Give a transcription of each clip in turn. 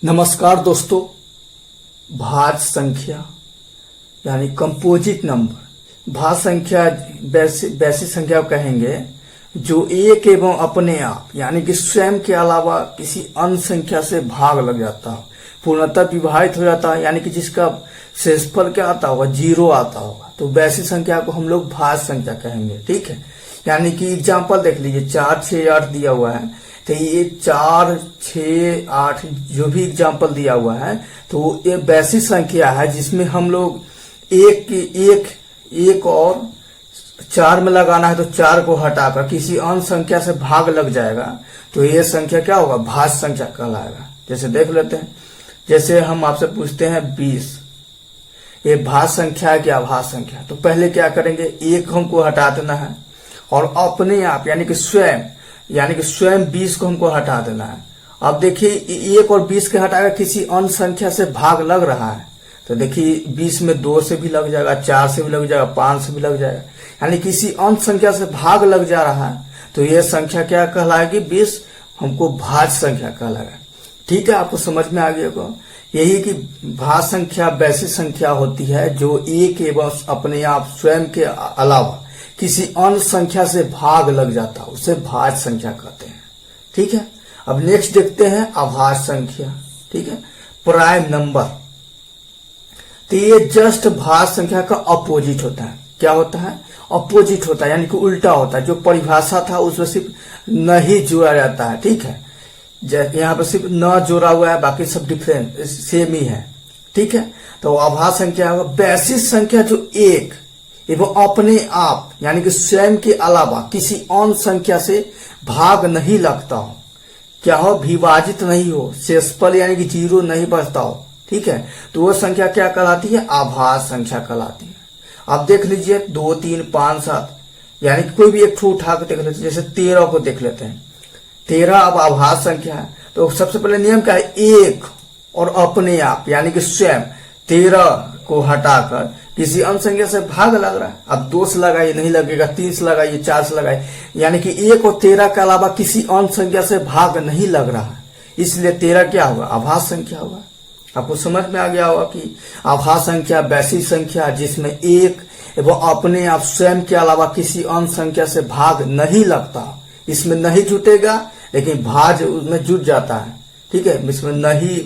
नमस्कार दोस्तों। भाज्य संख्या यानी कंपोजिट नंबर, भाज्य संख्या वैसी संख्या को कहेंगे जो एक एवं अपने आप यानी कि स्वयं के अलावा किसी अन्य संख्या से भाग लग जाता हो, पूर्णतः विभाजित हो जाता है, यानी कि जिसका शेषफल क्या आता होगा, 0 आता होगा, तो वैसी संख्या को हम लोग भाज्य संख्या कहेंगे। ठीक है, यानी कि एग्जाम्पल देख लीजिए, 4, 6, 8 दिया हुआ है, तो ये 4, 6, 8 जो भी एग्जाम्पल दिया हुआ है, तो ये वैसी संख्या है जिसमें हम लोग एक और 4 में लगाना है, तो 4 को हटाकर किसी अन्य संख्या से भाग लग जाएगा, तो ये संख्या क्या होगा, भाज्य संख्या कहलाएगा। जैसे देख लेते हैं, जैसे हम आपसे पूछते हैं 20, ये भाज्य संख्या है कि अभाज्य संख्या, तो पहले क्या करेंगे, एक हमको हटा देना है और अपने आप यानी कि स्वयं 20 को हमको हटा देना है। अब देखिए 1 और 20 के हटाकर किसी अन्य संख्या से भाग लग रहा है, तो देखिए 20 में 2 से भी लग जाएगा, 4 से भी लग जाएगा, 5 से भी लग जाएगा, यानी किसी अन्य संख्या से भाग लग जा रहा है, तो यह संख्या क्या कहलाएगी, 20 हमको भाज्य संख्या कहलाएगा। ठीक है, आपको समझ में आ गया होगा। यही कि भाज्य संख्या वैसी संख्या होती है जो एक एवं अपने आप स्वयं के अलावा किसी अन्य संख्या से भाग लग जाता है, उसे भाज्य संख्या कहते हैं। ठीक है, अब नेक्स्ट देखते हैं अभाज्य संख्या। ठीक है, प्राइम नंबर, तो ये जस्ट भाज्य संख्या का अपोजिट होता है। क्या होता है, अपोजिट होता है, यानी कि उल्टा होता है। जो परिभाषा था उसमें सिर्फ नहीं जोड़ा जाता है। ठीक है, यहाँ पर सिर्फ न जोड़ा हुआ है, बाकी सब डिफरेंट सेम ही है। ठीक है, तो अभाज्य संख्या होगा वैसी संख्या जो एक एवं अपने आप यानी कि स्वयं के अलावा किसी अन्य संख्या से भाग नहीं लगता हो, क्या हो, विभाजित नहीं हो, शेषफल यानी कि 0 नहीं बचता हो। ठीक है, तो वो संख्या क्या कहलाती है, अभाज्य संख्या कहलाती है। अब देख लीजिए 2, 3, 5, 7, यानी कि कोई भी एक ठो उठा के देख लेते हैं। जैसे 13 को देख लेते हैं, 13 अब अभाज्य संख्या है, तो सबसे पहले नियम क्या है, एक और अपने आप यानी कि स्वयं 13 को हटाकर किसी अन्य संख्या से भाग लग रहा है। अब 2 से लगाइए, नहीं लगेगा, 3 से लगाइए, 4 से लगाइए, यानी कि 1 और 13 के अलावा किसी अन्य संख्या से भाग नहीं लग रहा है, इसलिए 13 क्या होगा, अभाज्य संख्या होगा। आपको समझ में आ गया होगा कि अभाज्य संख्या वैसी संख्या जिसमें एक एवं अपने आप स्वयं के अलावा किसी अन्य संख्या से भाग नहीं लगता, इसमें नहीं जुटेगा लेकिन भाज्य उसमें जुट जाता है। ठीक है, इसमें नहीं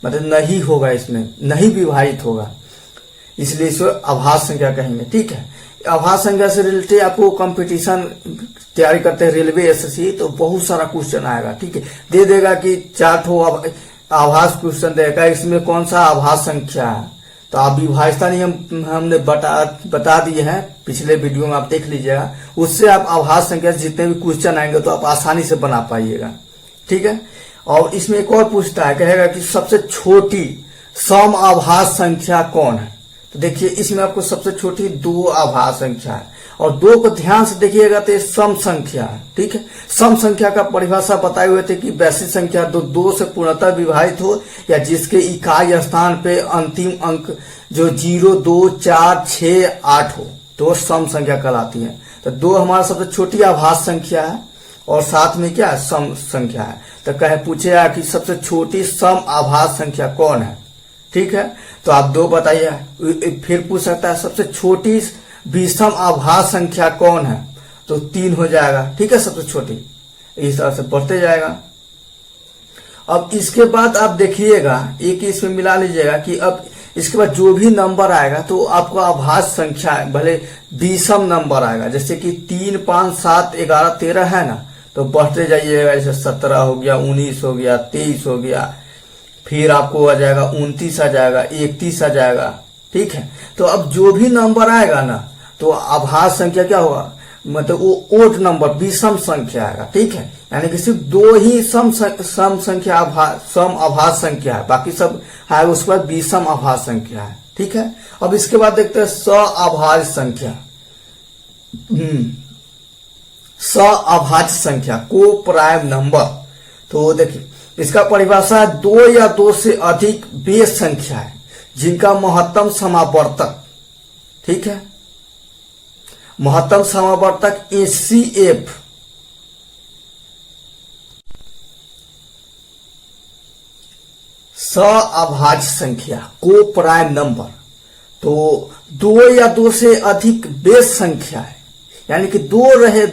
मतलब नहीं होगा, इसमें नहीं विभाजित होगा, इसलिए इसको अभाज्य संख्या कहेंगे। ठीक है, अभाज्य संख्या से रिलेटेड आपको कंपटीशन तैयारी करते हैं रेलवे एसएससी, तो बहुत सारा क्वेश्चन आएगा। ठीक है, दे देगा कि 4 ठो अभाज्य क्वेश्चन देगा, इसमें कौन सा अभाज्य संख्या है, तो आप विभाज्यता नियम हमने बता दिए हैं पिछले वीडियो में, आप देख लीजिएगा, उससे आप अभाज्य संख्या से जितने भी क्वेश्चन आएंगे तो आप आसानी से बना पाइएगा। ठीक है, और इसमें एक और पूछता है, कहेगा कि सबसे छोटी सम अभाज्य संख्या कौन है, तो देखिए इसमें आपको सबसे छोटी 2 अभाज्य संख्या है, और 2 को ध्यान से देखिएगा तो ये सम संख्या है। ठीक है, सम संख्या का परिभाषा बताए हुए थे कि वैसी संख्या 2 से पूर्णतः विभाजित हो या जिसके इकाई स्थान पे अंतिम अंक जो 0, 2, 4, 6, 8 हो, तो सम संख्या कहलाती है। तो 2 हमारा सबसे छोटी अभाज्य संख्या है और साथ में क्या है, सम संख्या है। तो कहे पूछेगा कि सबसे छोटी सम अभाज्य संख्या कौन है। ठीक है, तो आप 2 बताइए, फिर पूछ सकता है सबसे छोटी विषम अभाज्य संख्या कौन है, तो 3 हो जाएगा। ठीक है, सबसे छोटी, इस तरह से बढ़ते जाएगा। अब इसके बाद आप देखिएगा, एक इसमें मिला लीजिएगा कि अब इसके बाद जो भी नंबर आएगा तो आपको अभाज्य संख्या भले विषम नंबर आएगा, जैसे कि 3, 5, 7, 11, 13 है ना, तो बढ़ते जाइएगा, जैसे 17 हो गया, 19 हो गया, 23 हो गया, फिर आपको आ जाएगा 29 आ जाएगा, 31 आ जाएगा। ठीक है, तो अब जो भी नंबर आएगा ना, तो अभाज्य संख्या क्या होगा, मतलब वो ओड नंबर विषम संख्या आएगा। ठीक है, यानी कि सिर्फ 2 ही सम संख्या सम अभाज्य संख्या है, बाकी सब है उसके बाद विषम अभाज्य संख्या है। ठीक है, अब इसके बाद देखते हैं सअभाज्य संख्या। सअभाज्य संख्या को प्राइम नंबर, तो देखिए इसका परिभाषा है 2 या 2 से अधिक वे संख्या है जिनका महत्तम समावर्तक, ठीक है, महत्तम समावर्तक HCF सअभाज्य संख्या को प्राइम नंबर, तो दो या दो से अधिक बेस संख्या है, यानी कि दो रहे,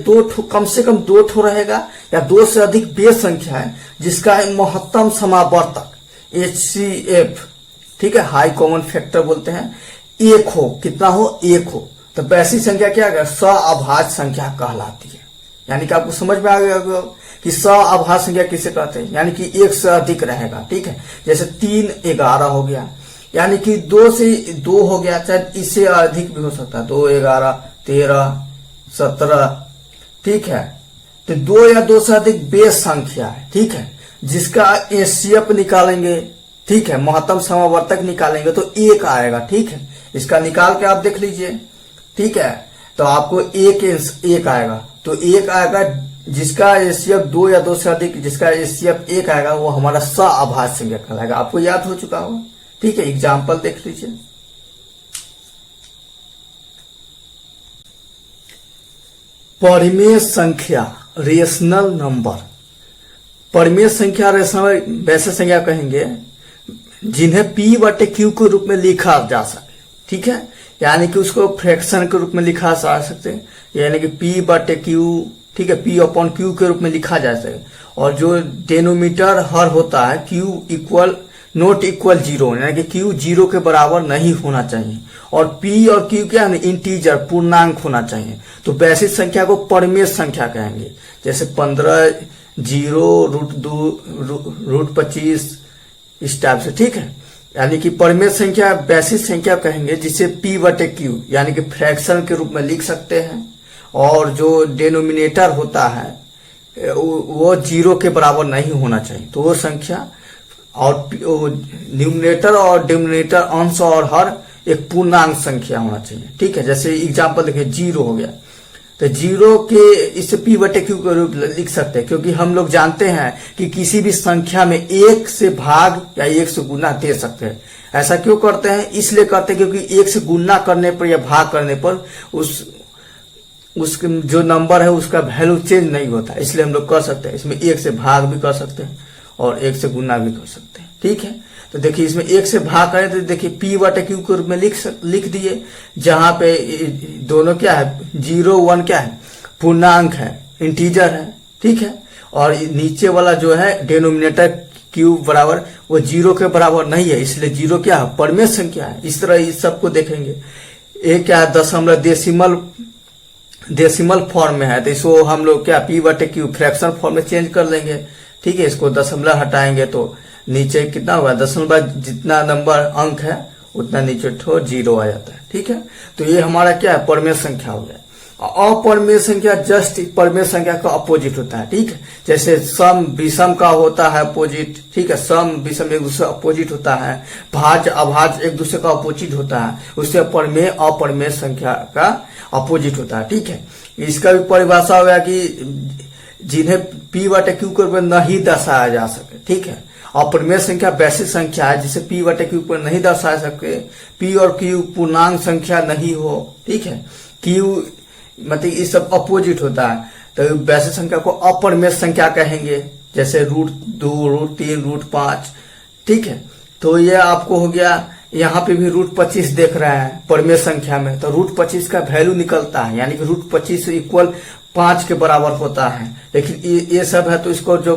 कम से कम दो ठो रहेगा या दो से अधिक बेस संख्या है जिसका महत्तम समावर्तक HCF, ठीक है, हाई कॉमन फैक्टर बोलते हैं, एक हो। कितना हो? एक हो। तो वैसी संख्या क्या है? सअभाज्य संख्या कहलाती है। यानी कि आपको समझ में आ गया कि सअभाज्य संख्या किसे कहते हैं, यानी कि एक से अधिक रहेगा, ठीक है। जैसे 3 11 हो गया, यानी कि 2 से 2 हो गया, चाहे इससे अधिक भी हो सकता है, 2 11 13 17, ठीक है। तो 2 या 2 से अधिक बेस संख्या है, ठीक है, जिसका HCF निकालेंगे, ठीक है, महत्तम समावर्तक निकालेंगे तो 1 आएगा, ठीक है। इसका निकाल के आप देख लीजिए, ठीक है। तो आपको 1 आएगा, तो 1 आएगा जिसका HCF 2 या 2 से अधिक, जिसका HCF 1 आएगा वो हमारा सअभाज्य संख्या कहलाएगा। आपको याद हो चुका होगा, ठीक है। एग्जाम्पल देख लीजिए। परिमेय संख्या रेशनल नंबर। परिमेय संख्या रेशनल वैसे संख्या कहेंगे जिन्हें P/Q के रूप में लिखा जा सके, ठीक है, यानी कि उसको फ्रैक्शन के रूप में लिखा जा सकते हैं, यानी कि P/Q, ठीक है, P/Q के रूप में लिखा जा सके। और जो डेनोमीटर हर होता है Q इक्वल नॉट इक्वल 0, यानी कि Q 0 के बराबर नहीं होना चाहिए, और P और Q क्या है? इंटीजर, पूर्णांक होना चाहिए। तो वैसी संख्या को परिमेय संख्या कहेंगे। जैसे 15 0 √2 √25 इस टाइप से, ठीक है। यानी कि परिमेय संख्या वैसी संख्या कहेंगे जिसे P/Q यानी कि फ्रैक्शन के रूप में लिख सकते हैं, और जो डेनोमिनेटर होता है वो 0 के बराबर नहीं होना चाहिए। तो वो संख्या, और न्यूमरेटर और डिनोमिनेटर, अंश और हर एक पूर्णांक संख्या होना चाहिए, ठीक है। जैसे एग्जांपल देखिए, 0 हो गया, तो 0 के इसे P/Q के रूप में लिख सकते हैं, क्योंकि हम लोग जानते हैं कि किसी भी संख्या में 1 से भाग या 1 से गुना दे सकते हैं। ऐसा क्यों करते हैं? इसलिए करते हैं क्योंकि 1 से गुना करने पर या भाग करने पर उसके जो नंबर है उसका वैल्यू चेंज नहीं होता, इसलिए हम लोग कर सकते हैं। इसमें 1 से भाग भी कर सकते हैं और 1 से गुना भी कर सकते हैं, ठीक है। तो देखिए, इसमें 1 से भाग करें तो देखिए P/Q के रूप में लिख दिए, जहां पे दोनों क्या है, 0 1 क्या है, पूर्णांक है, इंटीजर है, ठीक है। और नीचे वाला जो है डेनोमिनेटर Q बराबर, वो 0 के बराबर नहीं है, इसलिए 0 क्या है, परिमेय संख्या है। इस तरह इस सबको देखेंगे। एक क्या है, दशमलव डेसिमल फॉर्म में है, तो इसको हम लोग क्या P/Q फ्रैक्शन फॉर्म में चेंज कर लेंगे, ठीक है। इसको दशमलव हटाएंगे तो नीचे कितना होगा, दशमलव जितना नंबर अंक है उतना नीचे 0 आ जाता है, ठीक है। तो ये हमारा क्या है, परिमेय संख्या हो गया। अपरिमेय संख्या जस्ट परिमेय संख्या का अपोजिट होता है, ठीक है। जैसे सम विषम का होता है अपोजिट, ठीक है, सम विषम एक दूसरे अपोजिट होता है, भाज्य अभाज्य एक दूसरे का अपोजिट होता है, उससे परिमेय अपरिमेय संख्या का अपोजिट होता है, ठीक है। इसका भी परिभाषा हो गया कि जिन्हें P/Q के रूप में नहीं दर्शाया जा सके, ठीक है। अपरिमेय संख्या वैसी संख्या है जिसे P/Q पर नहीं दर्शा सके, P और Q पूर्णांक संख्या नहीं हो, ठीक है। Q मतलब ये सब अपोजिट होता है, तो वैसी संख्या को अपरिमेय संख्या कहेंगे, जैसे √2 √3 √5, ठीक है। तो ये आपको हो गया। यहाँ पे भी √25 देख रहे हैं परिमेय संख्या में, तो √25 का वैल्यू निकलता है, यानी कि √25 इक्वल 5 के बराबर होता है। लेकिन ये सब है, तो इसको जो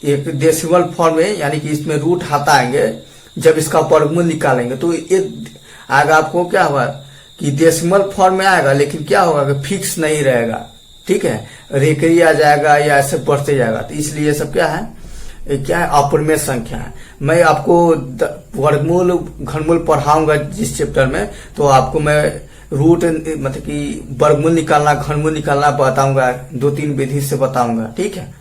एक डेसिमल फॉर्म में, यानी कि इसमें रूट हटाएंगे, जब इसका वर्गमूल निकालेंगे तो ये आएगा, आपको क्या होगा कि डेसिमल फॉर्म में आएगा, लेकिन क्या होगा कि फिक्स नहीं रहेगा, ठीक है, रेकरी आ जाएगा या ऐसे बढ़ते जाएगा। तो इसलिए ये सब क्या है, क्या है, अपरिमेय संख्या है। मैं आपको वर्गमूल घनमूल पढ़ाऊंगा जिस चैप्टर में, तो आपको मैं रूट मतलब कि वर्गमूल निकालना, घनमूल निकालना बताऊंगा, 2-3 विधि से बताऊंगा, ठीक है।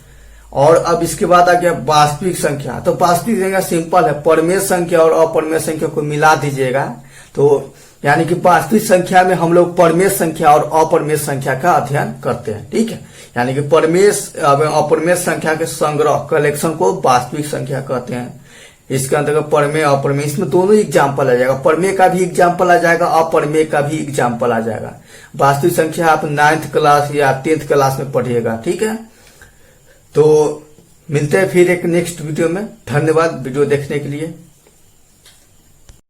और अब इसके बाद आ गया वास्तविक संख्या। तो वास्तविक संख्या सिंपल है, परिमेय संख्या और अपरिमेय संख्या को मिला दीजिएगा, तो यानी कि वास्तविक संख्या में हम लोग परिमेय संख्या और अपरिमेय संख्या का अध्ययन करते हैं, ठीक है। यानी कि परिमेय अपरिमेय संख्या के संग्रह, कलेक्शन को वास्तविक संख्या कहते हैं। इसके अंतर्गत परिमेय अपरिमेय, इसमें दोनों एग्जाम्पल आ जाएगा, परिमेय का भी एग्जाम्पल आ जाएगा, अपरिमेय का भी एग्जाम्पल आ जाएगा। वास्तविक संख्या आप 9th क्लास या 10th क्लास में पढ़िएगा, ठीक है। तो मिलते हैं फिर एक नेक्स्ट वीडियो में। धन्यवाद वीडियो देखने के लिए।